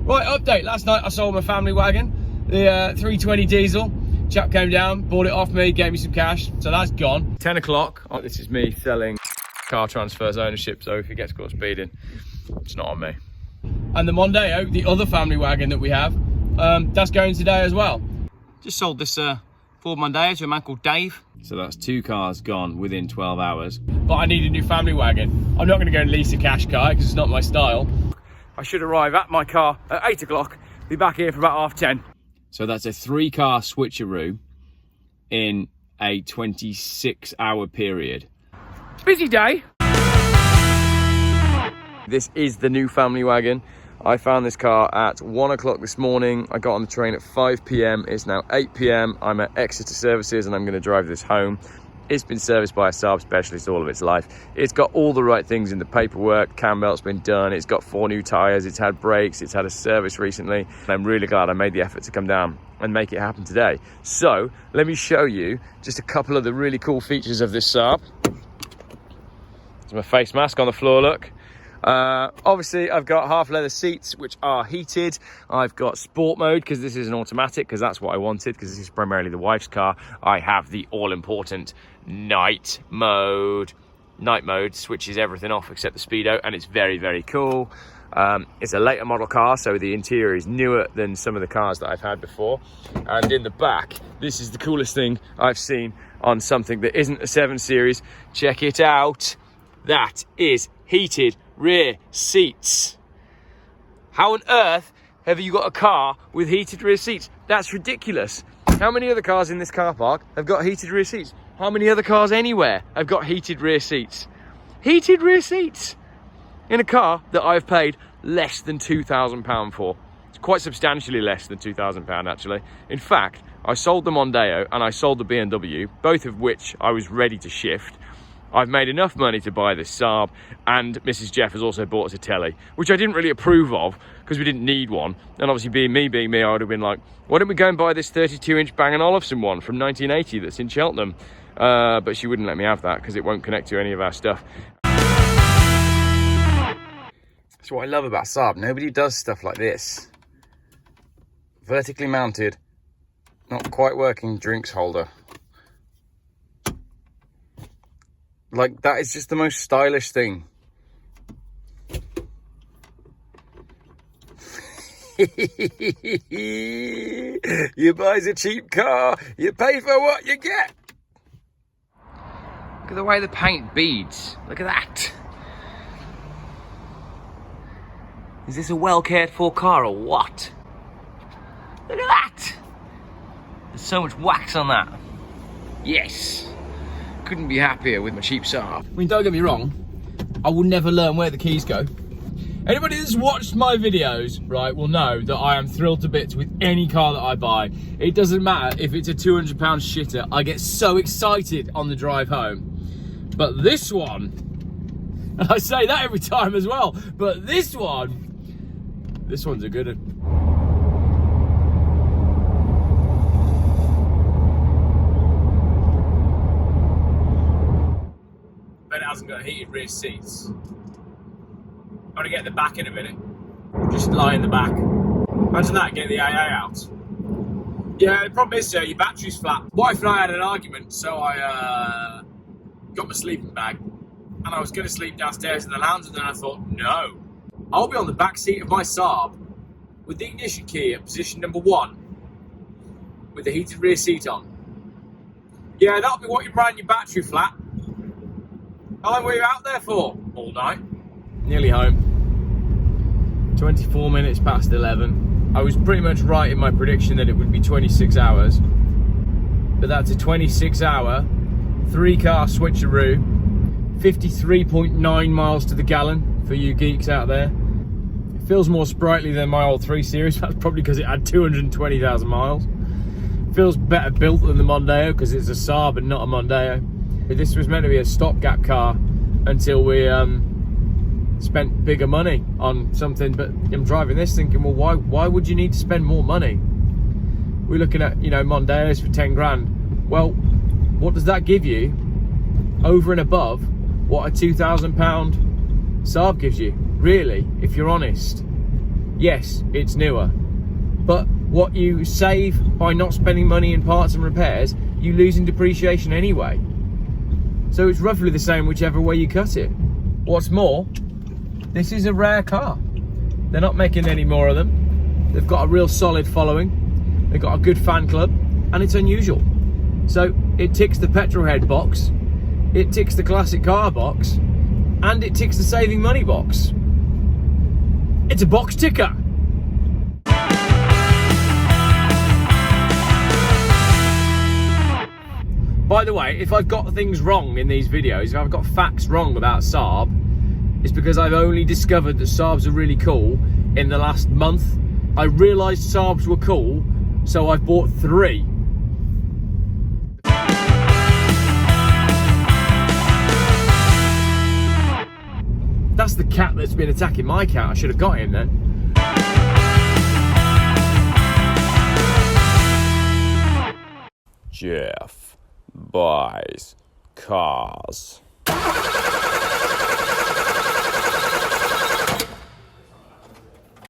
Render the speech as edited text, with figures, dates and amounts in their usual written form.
Right, update. Last night I sold my family wagon, the 320 diesel. Chap came down, bought it off me, gave me some cash, so that's gone. 10 o'clock. Oh, this is me selling car transfers ownership, so if he gets caught speeding, it's not on me. And the Mondeo, the other family wagon that we have, that's going today as well. Just sold this Ford Mondeo to a man called Dave. So that's 2 cars gone within 12 hours. But I need a new family wagon. I'm not going to go and lease a cash car because it's not my style. I should arrive at my car at 8 o'clock, be back here for about 10:30. So that's a 3-car switcheroo in a 26-hour period. Busy day. This is the new family wagon. I found this car at 1 o'clock this morning. I got on the train at 5 p.m. It's now 8 p.m. I'm at Exeter Services and I'm going to drive this home. It's been serviced by a Saab specialist all of its life. It's got all the right things in the paperwork. Cam belt's been done. It's got 4 new tyres. It's had brakes. It's had a service recently. And I'm really glad I made the effort to come down and make it happen today. So let me show you just a couple of the really cool features of this Saab. There's my face mask on the floor, look. Obviously I've got half leather seats which are heated. I've got sport mode because this is an automatic, because that's what I wanted, because this is primarily the wife's car. I have the all-important night mode. Night mode switches everything off except the speedo, and it's very, very cool. It's a later model car, so the interior is newer than some of the cars that I've had before. And in the back, this is the coolest thing I've seen on something that isn't a 7 Series. Check it out. That is heated rear seats. How on earth have you got a car with heated rear seats? That's ridiculous. How many other cars in this car park have got heated rear seats? How many other cars anywhere have got heated rear seats? Heated rear seats in a car that I've paid less than £2,000 for. It's quite substantially less than £2,000 actually. In fact, I sold the Mondeo and I sold the BMW, both of which I was ready to shift. I've made enough money to buy this Saab, and Mrs. Geoff has also bought us a telly, which I didn't really approve of because we didn't need one. And obviously being me, I would have been like, why don't we go and buy this 32-inch Bang & Olufsen one from 1980 that's in Cheltenham? But she wouldn't let me have that because it won't connect to any of our stuff. That's what I love about Saab. Nobody does stuff like this. Vertically mounted, not quite working drinks holder. Like, that is just the most stylish thing. You buy a cheap car, you pay for what you get. Look at the way the paint beads. Look at that. Is this a well cared for car or what? Look at that. There's so much wax on that. Yes. Couldn't be happier with my cheap Saab. I mean, don't get me wrong, I will never learn where the keys go. Anybody that's watched my videos, right, will know that I am thrilled to bits with any car that I buy. It doesn't matter if it's a £200 shitter. I get so excited on the drive home. But this one, and I say that every time as well, but this one's a good one. Hasn't got heated rear seats. I'm gonna get the back in a minute. Just lie in the back. Imagine that, get the AA out. Yeah, the problem is, your battery's flat. Wife and I had an argument, so I got my sleeping bag and I was gonna sleep downstairs in the lounge, and then I thought, no, I'll be on the back seat of my Saab with the ignition key at position number 1 with the heated rear seat on. Yeah, that'll be what you run your battery flat. How long were you out there for? All night. Nearly home. 24 minutes past 11. I was pretty much right in my prediction that it would be 26 hours. But that's a 26-hour, 3-car switcheroo. 53.9 miles to the gallon for you geeks out there. It feels more sprightly than my old 3 Series. That's probably because it had 220,000 miles. It feels better built than the Mondeo because it's a Saab and not a Mondeo. This was meant to be a stopgap car until we spent bigger money on something, but I'm driving this thinking, well, why would you need to spend more money? We're looking at, Mondeos for 10 grand. Well, what does that give you over and above what a £2,000 Saab gives you, really, if you're honest? yes, it's newer, but what you save by not spending money in parts and repairs, you lose in depreciation anyway. So it's roughly the same whichever way you cut it. What's more, this is a rare car. They're not making any more of them. They've got a real solid following. They've got a good fan club, and it's unusual. So it ticks the petrol head box, it ticks the classic car box, and it ticks the saving money box. It's a box ticker. By the way, if I've got things wrong in these videos, if I've got facts wrong about Saab, it's because I've only discovered that Saabs are really cool in the last month. I realised Saabs were cool, so I've bought 3. That's the cat that's been attacking my cat. I should have got him then. Geoff Buys Cars.